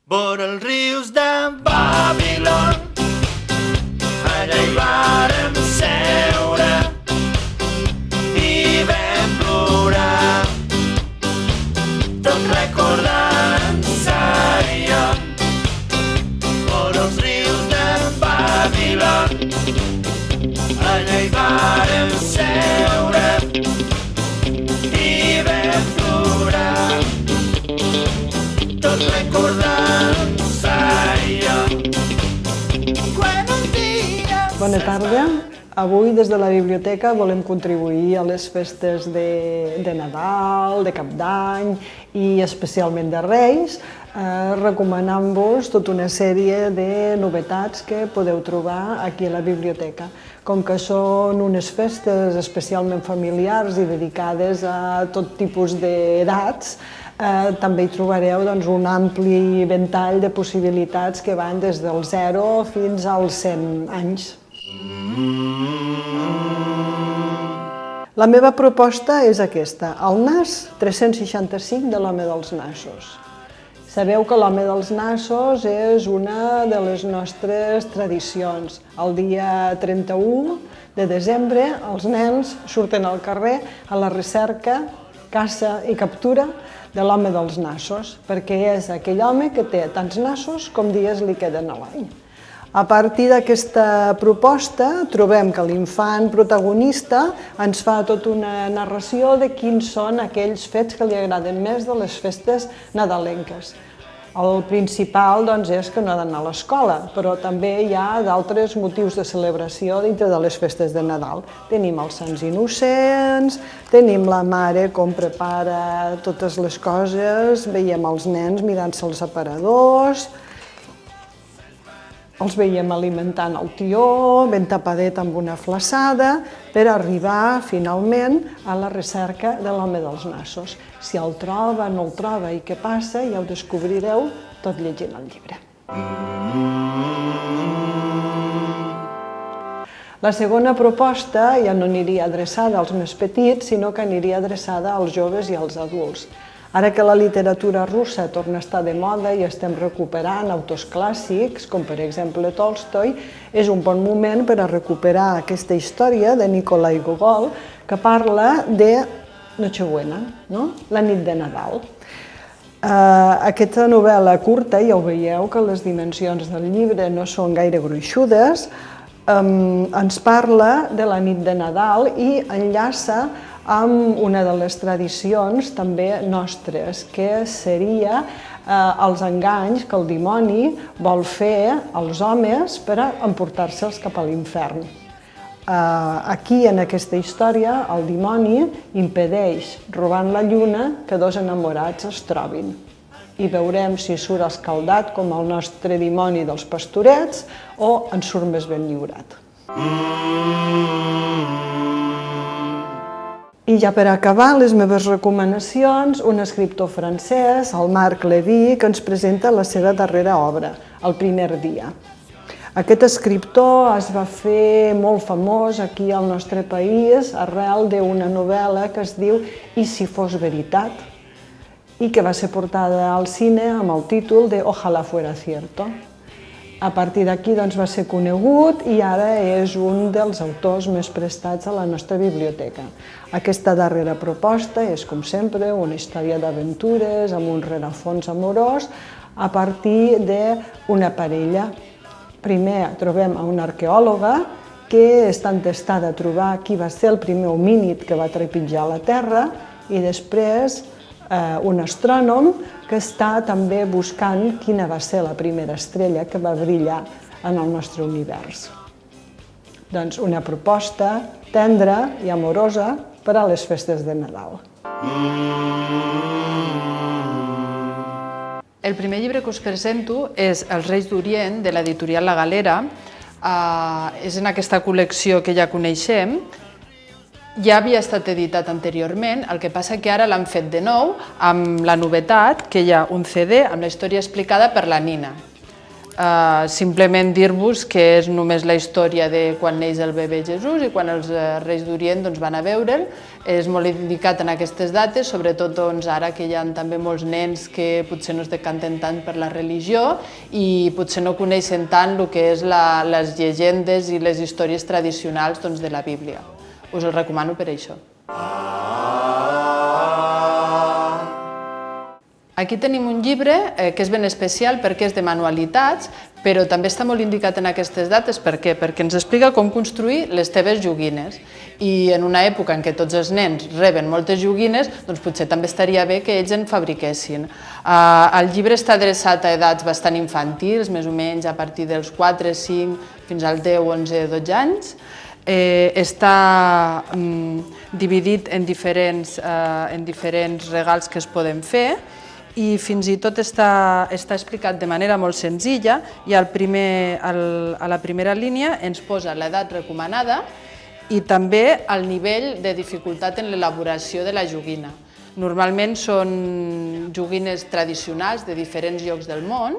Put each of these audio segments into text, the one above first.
Vora els rius de Babilòn, allà hi vàrem seure i vam plorar, tot recordant Sion. Vora els rius de Babilòn, allà hi vàrem seure i vam plorar, tot recordant Sion. Bona tarda. Avui des de la biblioteca volem contribuir a les festes de Nadal, de Cap d'Any i especialment de Reis, recomanant-vos tota una sèrie de novetats que podeu trobar aquí a la biblioteca. Com que són unes festes especialment familiars i dedicades a tot tipus d'edats, també hi trobareu un ampli ventall de possibilitats que van des del 0 fins als 100 anys. La meva proposta és aquesta, el nas 365 de l'home dels nassos. Sabeu que l'home dels nassos és una de les nostres tradicions. El dia 31 de desembre els nens surten al carrer a la recerca, caça i captura de l'home dels nassos, perquè és aquell home que té tants nassos com dies li queden a l'any. A partir d'aquesta proposta trobem que l'infant protagonista ens fa tota una narració de quins són aquells fets que li agraden més de les festes nadalenques. El principal és que no ha d'anar a l'escola, però també hi ha d'altres motius de celebració dintre de les festes de Nadal. Tenim els Sants Innocents, tenim la mare com prepara totes les coses, veiem els nens mirant-se els aparadors, els veiem alimentant el tió, ben tapadet amb una flaçada, per arribar finalment a la recerca de l'home dels nassos. Si el troba, no el troba i què passa, ja ho descobrireu tot llegint el llibre. La segona proposta ja no aniria adreçada als més petits, sinó que aniria adreçada als joves i als adults. Ara que la literatura russa torna a estar de moda i estem recuperant autors clàssics, com per exemple Tolstoi, és un bon moment per a recuperar aquesta història de Nikolai Gogol, que parla de Nochebuena, la nit de Nadal. Aquesta novel·la curta, ja ho veieu que les dimensions del llibre no són gaire gruixudes, ens parla de la nit de Nadal i enllaça amb una de les tradicions també nostres, que seria els enganys que el dimoni vol fer als homes per emportar-se'ls cap a l'infern. Aquí, en aquesta història, el dimoni impedeix, robant la lluna, que dos enamorats es trobin. I veurem si surt escaldat com el nostre dimoni dels pastorets o en surt més ben lliurat. I ja per acabar, les meves recomanacions, un escriptor francès, el Marc Lévy, que ens presenta la seva darrera obra, El primer dia. Aquest escriptor es va fer molt famós aquí al nostre país arrel d'una novel·la que es diu I si fos veritat, i que va ser portada al cine amb el títol de Ojalá fuera cierto. A partir d'aquí va ser conegut i ara és un dels autors més prestats a la nostra biblioteca. Aquesta darrera proposta és, com sempre, una història d'aventures amb un rerefons amorós a partir d'una parella. Primer trobem una arqueòloga que està entestada a trobar qui va ser el primer homínid que va trepitjar la Terra i després un astrònom que està també buscant quina va ser la primera estrella que va brillar en el nostre univers. Doncs una proposta tendra i amorosa per a les festes de Nadal. El primer llibre que us presento és Els Reis d'Orient, de l'editorial La Galera. És en aquesta col·lecció que ja coneixem. Ja havia estat editat anteriorment, el que passa que ara l'han fet de nou amb la novetat que hi ha un CD amb la història explicada per la Nina. simplement dir-vos que és només la història de quan neix el bebè Jesús i quan els Reis d'Orient van a veure'l. És molt indicat en aquestes dates, sobretot ara que hi ha també molts nens que potser no es decanten tant per la religió i potser no coneixen tant el que és les llegendes i les històries tradicionals de la Bíblia. Us el recomano per això. Aquí tenim un llibre que és ben especial perquè és de manualitats, però també està molt indicat en aquestes dates. Per què? Perquè ens explica com construir les teves joguines. I en una època en què tots els nens reben moltes joguines, doncs potser també estaria bé que ells en fabriquessin. El llibre està adreçat a edats bastant infantils, més o menys a partir dels 4, 5, fins als 10, 11, 12 anys. Està dividit en diferents regals que es poden fer i fins i tot està explicat de manera molt senzilla i a la primera línia ens posa l'edat recomanada i també el nivell de dificultat en l'elaboració de la joguina. Normalment són joguines tradicionals de diferents llocs del món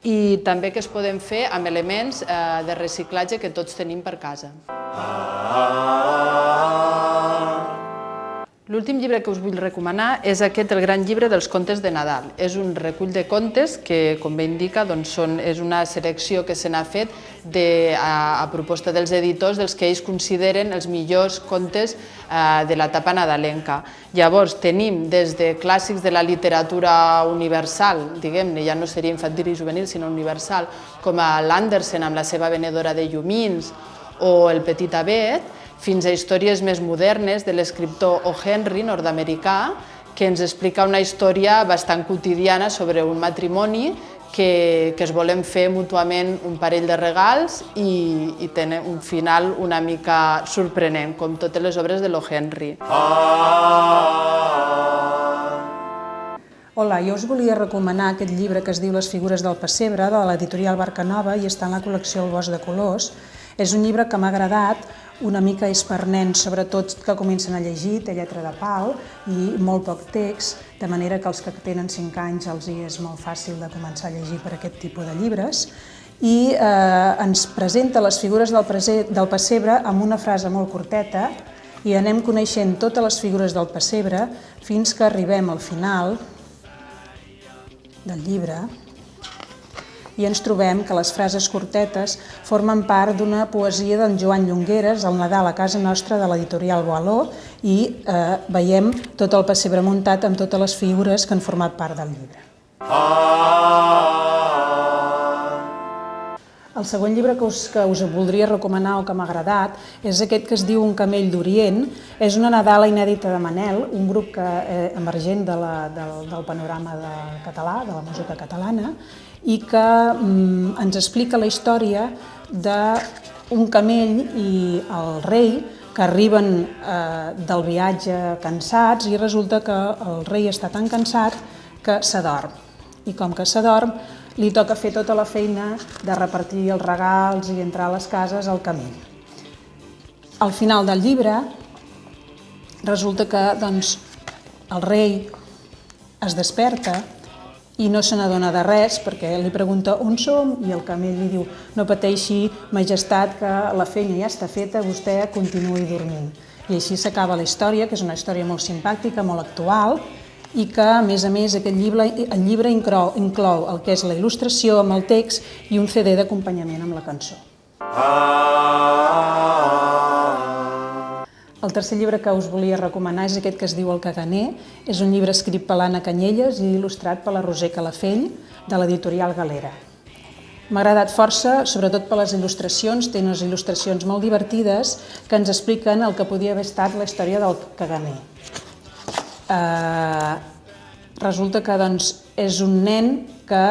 i també que es poden fer amb elements de reciclatge que tots tenim per casa. L'últim llibre que us vull recomanar és aquest, el gran llibre dels contes de Nadal. És un recull de contes que, com bé indica, és una selecció que se n'ha fet a proposta dels editors dels que ells consideren els millors contes de l'etapa nadalenca. Llavors tenim des de clàssics de la literatura universal, diguem-ne, ja no seria infantil i juvenil, sinó universal, com l'Andersen amb la seva venedora de llumins o el Petit Avet, fins a històries més modernes de l'escriptor O. Henry, nord-americà, que ens explica una història bastant quotidiana sobre un matrimoni que es volen fer mútuament un parell de regals i tenen un final una mica sorprenent, com totes les obres de l'O. Henry. Hola, jo us volia recomanar aquest llibre que es diu Les figures del pessebre, de l'editorial Barcanova, i està en la col·lecció El bosc de colors. És un llibre que m'ha agradat, una mica és per nens, sobretot que comencen a llegir, té lletra de pal i molt poc text, de manera que els que tenen 5 anys els és molt fàcil de començar a llegir per aquest tipus de llibres. I ens presenta les figures del pessebre amb una frase molt curteta i anem coneixent totes les figures del pessebre fins que arribem al final del llibre i ens trobem que les frases curtetes formen part d'una poesia d'en Joan Llongueres, El Nadal a casa nostra, de l'editorial Boaló, i veiem tot el pessebre muntat amb totes les figures que han format part del llibre. El següent llibre que us voldria recomanar o que m'ha agradat és aquest que es diu Un camell d'Orient. És una nadala inèdita de Manel, un grup emergent del panorama català, de la música catalana, i que ens explica la història d'un camell i el rei que arriben del viatge cansats i resulta que el rei està tan cansat que s'adorm. I com que s'adorm, li toca fer tota la feina de repartir els regals i entrar a les cases al camell. Al final del llibre resulta que el rei es desperta i no se n'adona de res perquè li pregunta on som i el camell li diu no pateixi, majestat, que la feina ja està feta, vostè continuï dormint. I així s'acaba la història, que és una història molt simpàtica, molt actual, i que, a més, el llibre inclou el que és la il·lustració amb el text i un CD d'acompanyament amb la cançó. El tercer llibre que us volia recomanar és aquest que es diu El caganer. És un llibre escrit per l'Anna Canyelles i il·lustrat per la Roser Calafell, de l'editorial Galera. M'ha agradat força, sobretot per les il·lustracions. Té unes il·lustracions molt divertides que ens expliquen el que podia haver estat la història del caganer. Resulta que és un nen que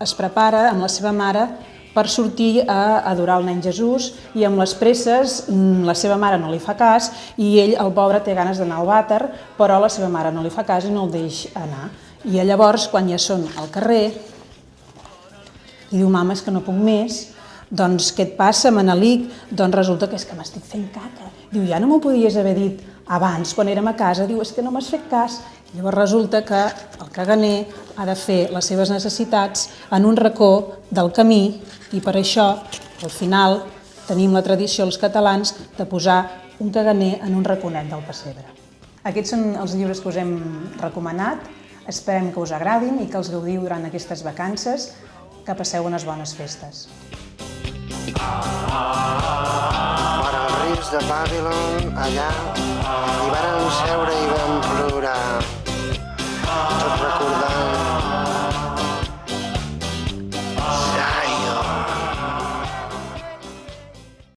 es prepara amb la seva mare per sortir a adorar el nen Jesús i amb les presses la seva mare no li fa cas i ell, el pobre, té ganes d'anar al vàter, però la seva mare no li fa cas i no el deixa anar. I llavors, quan ja són al carrer, li diu, mama, és que no puc més, doncs què et passa, Manelic? Doncs resulta que és que m'estic fent caca. Diu, ja no m'ho podies haver dit abans, quan érem a casa, diu, és que no m'has fet cas. Llavors resulta que el caganer ha de fer les seves necessitats en un racó del camí i per això, al final, tenim la tradició els catalans de posar un caganer en un raconet del pessebre. Aquests són els llibres que us hem recomanat. Esperem que us agradin i que els gaudiu durant aquestes vacances. Que passeu unes bones festes. Vora els rius de Babylon, allà, hi varen seure i vam